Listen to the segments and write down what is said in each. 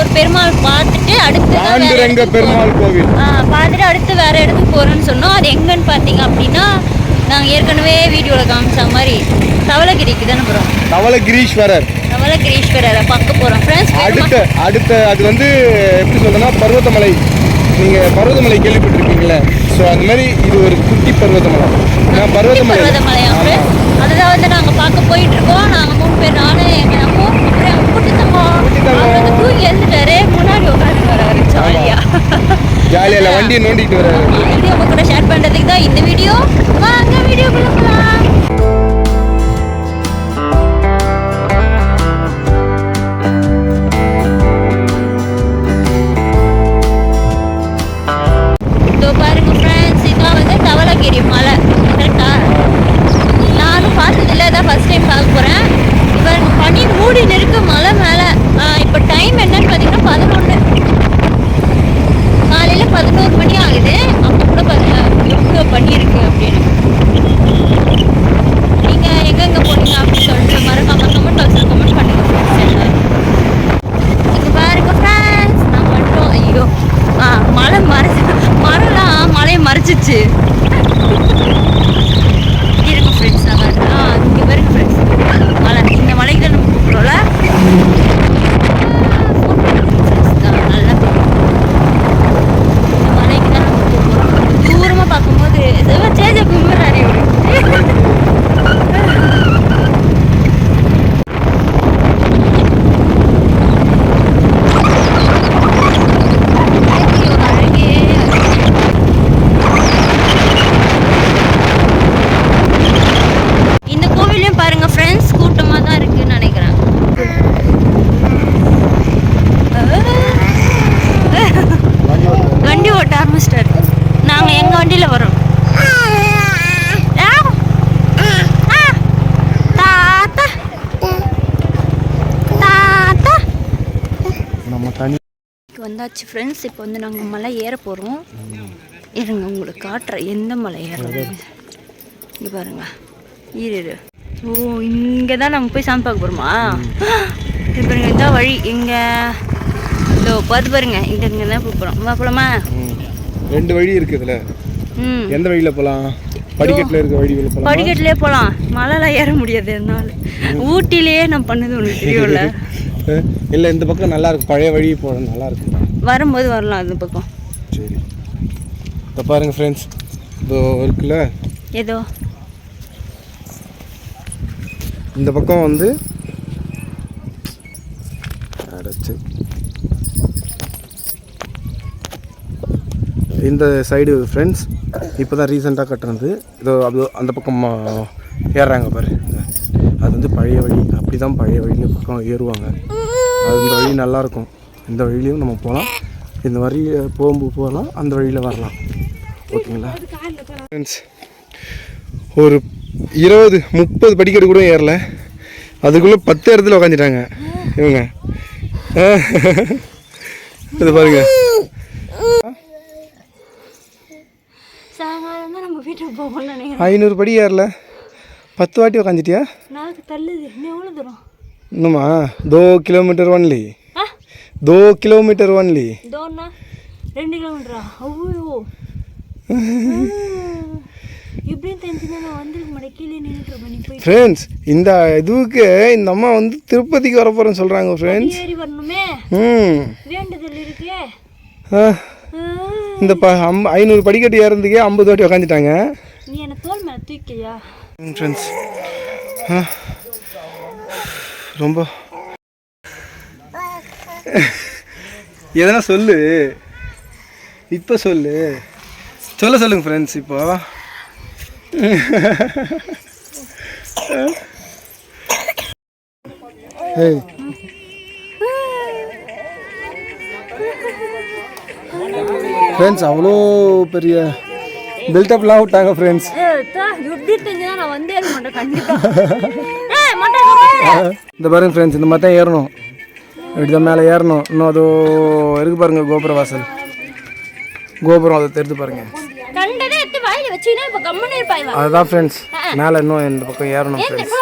ஒரு பெருமாள் பார்த்துட்டு அடுத்து பாண்டுரங்க பெருமாள் கோவில் பார்த்துட்டு அடுத்து வேற இடத்துக்கு போறோம்னு சொன்னோம். அது எங்கன்னு பார்த்தீங்க அப்படின்னா நாங்கள் ஏற்கனவே வீடியோவில் காமிச்ச மாதிரி தவளகிரிக்கு தானே போகிறோம். தவளகிரீஸ்வரரை பார்க்க போகிறோம் ஃப்ரெண்ட்ஸ். அடுத்த அது வந்து எப்படி சொல்றேன்னா பர்வதமலை. நீங்கள் பர்வதமலை கேள்விப்பட்டிருக்கீங்களே, ஸோ அது மாதிரி இது ஒரு குட்டி பர்வதமலை. பர்வதமலையா ஃப்ரெண்ட்ஸ், அதுதான் வந்து நாங்கள் பார்க்க போயிட்டு இருக்கோம். நாங்கள் 3 பேர், நானும் எங்கள் அம்மா அப்புறம் குட்டித்தங்கம் தூங்கி எழுந்துட்டாரு. முன்னாடி உட்காந்து வராரு ஜாலியாக வண்டியை நோண்டிட்டு வராரு. இது உங்க கூட ஷேர் பண்ணுறதுக்கு தான் இந்த வீடியோ. வாங்க வீடியோக்குள்ள போகலாம். தவளகிரி மலை கரெக்டா? நானும் பார்த்ததில்லை, அதான் ஃபர்ஸ்ட் டைம் பார்க்க போகிறேன். இப்போ பனி மூடி நிற்கு மலை மேலே. இப்போ டைம் என்னன்னு பார்த்தீங்கன்னா 11 காலையில் 11 மணி ஆகுது. அப்போ கூட எவ்வளோ பனி இருக்குது அப்படின்னு. நீங்கள் எங்கெங்கே போனீங்க அப்படின்னு சொல்லிட்டு மறக்காம கமெண்ட் பாக்ஸில் கமெண்ட் பண்ணுங்க ஃப்ரெண்ட்ஸ். இங்கே பாருங்க ஃப்ரெண்ட்ஸ், நான் மட்டும் ஐயோ மழையை மறைச்சிச்சு. இருங்க ஃப்ரெண்ட்ஸ், நாங்கள் இங்கே பாருங்க ஃப்ரெண்ட்ஸ், மலை. இந்த மலைக்கு தான் நம்ம கூப்பிட்றோம்ல. நல்லா இந்த மலைக்கு தான் நம்ம கூப்பிட்றோம். தூரமாக பார்க்கும்போது சேஜை கும்பிட்றாரு இவரு. வண்டி ஓட்ட ஆரம்பிச்சிட்டாரு. நாங்கள் எங்கள் வண்டியில் வரோம். வந்தாச்சு ஃப்ரெண்ட்ஸ். இப்போ வந்து நாங்கள் மலை ஏற போகிறோம். இருங்க உங்களுக்கு காட்டுறேன் எந்த மலை ஏறுறது. இங்கே பாருங்க, இரு. ஓ, இங்கே தான் நம்ம போய் சாமி பார்க்க போகிறோமா? இது பாருங்க, இதான் வழி. இங்கே இதோ பார்த்து பாருங்க, இங்கே தான் போகிறோம். வா போகலாமா? 2 வழி இருக்குதுல்ல. எந்த வழியில் போகலாம்? படிக்கட்டில் இருக்க வழியில் போகலாம். படிக்கட்டிலே போகலாம். மலைலாம் ஏற முடியாது என்னால். ஊட்டிலேயே நான் பண்ணது உனக்கு தெரியும்ல. இல்லை, இந்த பக்கம் நல்லா இருக்கும். பழைய வழி போகணும், நல்லா இருக்கும். வரும்போது வரலாம் இந்த பக்கம். சரி, இப்போ பாருங்க ஃப்ரெண்ட்ஸ், இதோ இருக்குல்ல, ஏதோ இந்த பக்கம் வந்து அடைச்சு இந்த சைடு ஃப்ரெண்ட்ஸ் இப்போ தான் ரீசெண்டாக கட்டுறது. இதோ அது அந்த பக்கம் ஏறுறாங்க பாரு. அது வந்து பழைய வழி. அப்படி தான் பழைய வழியில் பக்கம் ஏறுவாங்க. அது இந்த வழி நல்லாயிருக்கும். இந்த வழியிலையும் நம்ம போகலாம். இந்த வழியில் போகலாம், அந்த வழியில் வரலாம். ஓகேங்களா ஃப்ரெண்ட்ஸ்? ஒரு 20-30 படிக்கட்டு கூட ஏறல. அதுக்குள்ளே 10 இடத்துல உக்காந்துட்டாங்க இவங்க. இது பாருங்க, சாயங்காலம் நம்ம வீட்டுக்கு போகணும்னு நினைக்கிறேன். 500 படி ஏறல, 10 வாட்டி உக்காந்துட்டியா? நாளைக்கு தள்ளுது. இன்னும் எவ்வளோ தூரம்? இன்னுமா 2 கிலோமீட்டர் ஒன்லி. 2 kilometre only. 2 கிலோமீட்டரா? அவ்வளோ இப்படின்னு தெரிஞ்சுன்னா நான் வந்துருக்க மாட்டேன். கீழே நின்றுட்டு ஃப்ரெண்ட்ஸ், இந்த இதுவுக்கு இந்த அம்மா வந்து திருப்பதிக்கு வர போகிறேன்னு சொல்கிறாங்க ஃப்ரெண்ட்ஸ். ஏறி வரணுமே, வேண்டுதல் இருக்கே. இந்த 500 படிக்கட்டு ஏறதுக்கே 50 வாட்டி உக்காந்துட்டாங்க. நீ என்ன தோல் மேலே தூக்கியா ஃப்ரெண்ட்ஸ்? ரொம்ப எதனா சொல்லு, இப்போ சொல்லுங்க ஃப்ரெண்ட்ஸ். இப்போ ஃப்ரெண்ட்ஸ் அவ்வளோ பெரிய பில்டப்லாம் விட்டாங்க ஃப்ரெண்ட்ஸ். இந்த பாருங்க ஃப்ரெண்ட்ஸ், இந்த மாதிரி தான் ஏறணும். இப்படி தான் மேலே ஏறணும். இன்னும் அது இருக்கு பாருங்க, கோபுர வாசல், கோபுரம் அதை தெரிஞ்சு பாருங்க. அதுதான் ஃப்ரெண்ட்ஸ், மேலே இன்னும் இந்த பக்கம் ஏறணும் ஃப்ரெண்ட்ஸ்.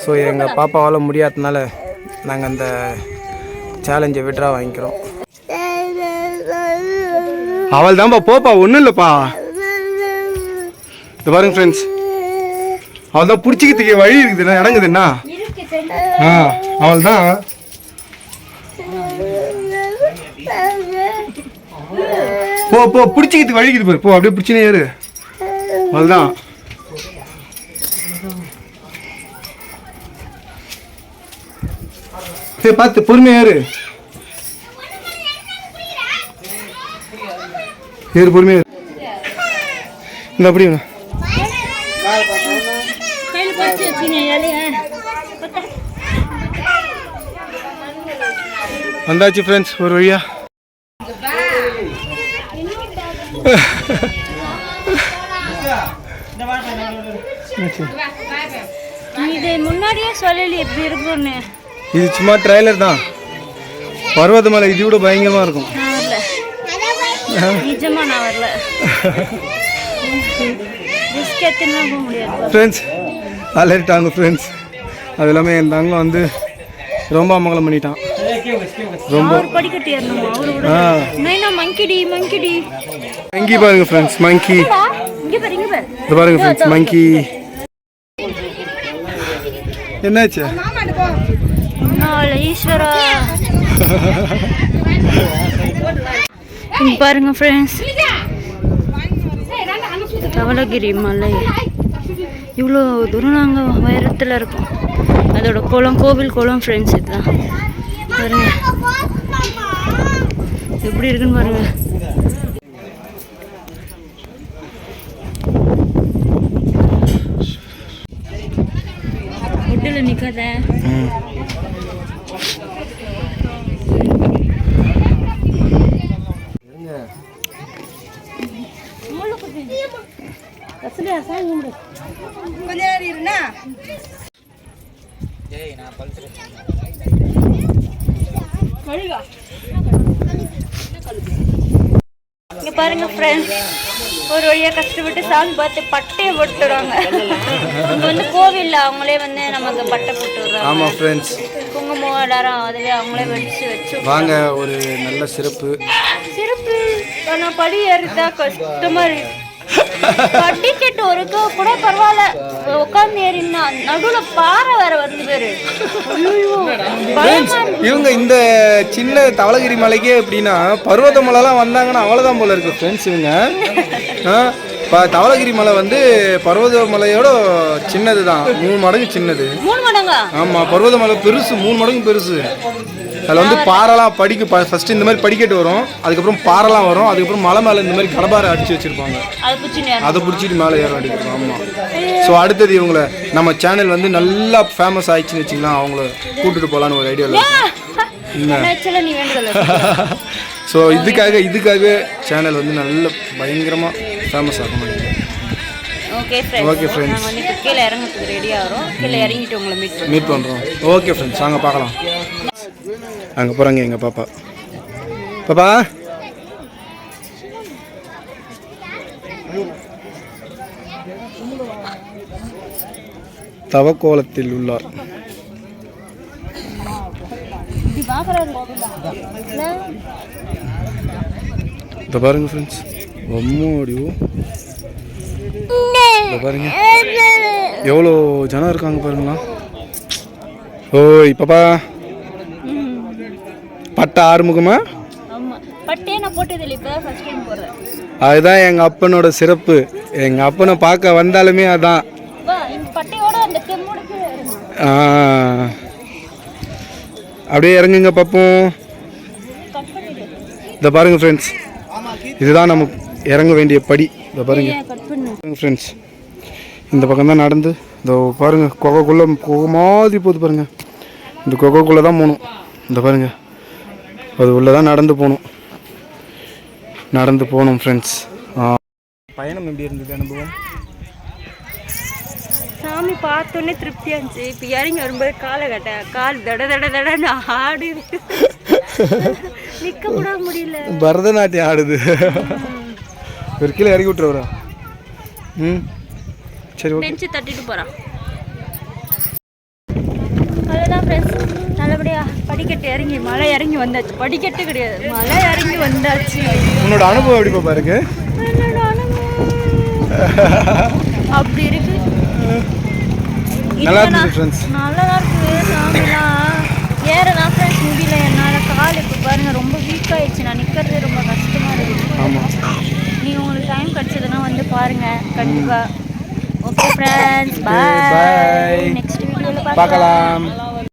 ஸோ எங்கள் பாப்பாவால் முடியாததுனால நாங்கள் அந்த சேலஞ்சை விட்ரா வாங்கிக்கிறோம். அவள் தான்ப்பா போப்பா, ஒன்றும் இல்லைப்பா. இது பாருங்க ஃப்ரெண்ட்ஸ், அவள் தான் பிடிச்சிக்கிறதுக்கு வழி இருக்குதுண்ணா, இறங்குதுண்ணா. அவள் தான் போ போ, பிடிச்சிக்கிறதுக்கு வழி இருக்குது பாரு, போ அப்படியே பிடிச்சினே ஏறு. அவள் தான் சரி, பார்த்து பொறுமையா ஏறு, ஏறு பொறுமையா. இந்த அப்படி வந்தாச்சு ஃப்ரெண்ட்ஸ் ஒரு வழியா. இது முன்னாடியே சொல்லல எப்படி இருக்கும்னு. இது சும்மா ட்ரைலர் தான். பர்வதமலை இது விட பயங்கரமா இருக்கும். நிஜமா நான் வரல. ரிஸ்க் எடுத்துனா போக முடியாது ஃப்ரெண்ட்ஸ். அலர்ட்டாங்க ஃப்ரெண்ட்ஸ். அது எல்லாமே என் தங்கம் வந்து ரொம்ப அமங்கலம் பண்ணிட்டான். ரொம்ப படிக்கட்டு ஏறணுமா அவரோட? நைனா மங்கிடி மங்கிடி மங்கி பாருங்க ஃப்ரெண்ட்ஸ், மங்கி இங்க பாரு இங்க பாரு. இது பாருங்க ஃப்ரெண்ட்ஸ், மங்கி. என்னாச்சு? ஈஸ்வரா இங்க பாருங்க ஃப்ரெண்ட்ஸ், தவளகிரி மலை இவ்வளோ தூரம் நாங்கள் உயரத்தில் இருக்கோம். அதோட குளம், கோவில் குளம் ஃப்ரெண்ட்ஸ். இதுதான் பாருங்க எப்படி இருக்குன்னு பாருங்க. முட்டில் நிற்காத. இங்க பாருங்க ஃப்ரெண்ட்ஸ், ஒரு வழியா கஷ்டப்பட்டு சாமி பார்த்து பட்டையை போட்டுறாங்க. இங்க வந்து கோவில்ல அவங்களே வந்து நமக்கு பட்டை போட்டு விடுறாங்க. ஆமா ஃப்ரெண்ட்ஸ், குங்குமம் அடாரம் அதுல அவங்களே வச்சு வாங்க. ஒரு நல்ல சிறப்பு ஆனா படி ஏறிட்டா கஷ்டமா இருக்கு. படிக்கட்டு ஒருக்க கூட பரவாயில்ல, உட்காந்து ஏறினா நடுவுல பாறை வேற வந்து பேரு. இவங்க இந்த சின்ன தவளகிரி மலைக்கே எப்படின்னா பர்வத மலைலாம் வந்தாங்கன்னா அவ்வளோதான் போல இருக்கு ஃப்ரெண்ட்ஸ். இவங்க தவளகிரி மலை வந்து பர்வத மலையோட சின்னது தான், 3 மடங்கு சின்னது. 3 மடங்கா? ஆமாம், பர்வத மலை பெருசு, 3 மடங்கு பெருசு. அதில் வந்து பாறைலாம் ஃபஸ்ட்டு இந்த மாதிரி படிக்கட்டு வரும், அதுக்கப்புறம் பாறைலாம் வரும், அதுக்கப்புறம் மலை மேலே இந்த மாதிரி கடப்பாரை அடிச்சு வச்சிருப்பாங்க. அதை பிடிச்சிட்டு மேலே ஏற அடிக்கிறோம். ஆமாம். ஸோ அடுத்தது இவங்களை நம்ம சேனல் வந்து நல்லா ஃபேமஸ் ஆயிடுச்சுன்னு வச்சுக்கலாம், அவங்கள கூப்பிட்டுட்டு போகலான்னு ஒரு ஐடியாவில் ஸோ இதுக்காக சேனல் வந்து நல்ல பயங்கரமாக ஃபேமஸ் ஆக முடியும். ஓகே ஃப்ரெண்ட்ஸ், கீழே இறங்கிறதுக்கு ரெடியாக வரும். கீழே இறங்கிட்டு உங்களை மீட் பண்ணுறோம். ஓகே ஃப்ரெண்ட்ஸ், வாங்க பார்க்கலாம். அங்கே போகிறாங்க எங்கள் பாப்பா. பாப்பா தவக்கோலத்தில் உள்ளார். இதை பாருங்க ஃப்ரெண்ட்ஸ், ரொம்படியோ பாருங்க எவ்வளோ ஜனம் இருக்காங்க பாருங்களா. ஓய் பாப்பா, பட்டை ஆறுமுகமா? அதுதான் எங்கள் அப்பனோட சிறப்பு. எங்கள் அப்பனை பார்க்க வந்தாலுமே அதான். அப்படியே இறங்குங்க பார்ப்போம். இதை பாருங்க ஃப்ரெண்ட்ஸ், இதுதான் நம்ம இறங்க வேண்டிய படி. இதை பாருங்க ஃப்ரெண்ட்ஸ், இந்த பக்கம் தான் நடந்து இந்த பாருங்க குகைக்குள்ளே குகை மாதிரி போகுது பாருங்க. இந்த குகைக்குள்ளே தான் போகணும். இந்த பாருங்க, அது உள்ளே தான் நடந்து போகணும் ஃப்ரெண்ட்ஸ். பயணம் எப்படி இருந்தது அனுபவம்? சாமி பார்த்தோன்னே திருப்தியாக இருந்துச்சு. இப்போ இறங்கி வரும்போது கால் தடன்னு ஆடுது, நிற்க கூட முடியல. பரதநாட்டியம் ஆடுது. ஒரு கீழே இறக்கி விட்டுருவா. சரி, பெஞ்சு தட்டிட்டு போகிறான். அவ்வளோதான் ஃப்ரெண்ட்ஸ், நல்லபடியாக படிக்கட்டு இறங்கி மலை இறங்கி வந்தாச்சு. படிக்கட்டு கிடையாது, மலை இறங்கி வந்தாச்சு. உன்னோட அனுபவம் எப்படி பாப்பா இருக்கு? என்னோட அனுபவம் அப்படி இருக்கு. நல்லா இருக்கு ஃப்ரெண்ட்ஸ். நல்லா இருக்கு சாமிலாம். ஏறலாம் ஃப்ரெண்ட்ஸ் முடியல என்னால். கால் இப்போ பாருங்க ரொம்ப வீக் ஆயிடுச்சு. நான் நிற்கிறது ரொம்ப கஷ்டமாக இருக்குது. ஆமாம், நீங்கள் உங்களுக்கு டைம் கிடச்சதுன்னா வந்து பாருங்கள் கண்டிப்பாக. Okay friends, bye. நெக்ஸ்ட் வீடியோவில் பார்க்கலாம்.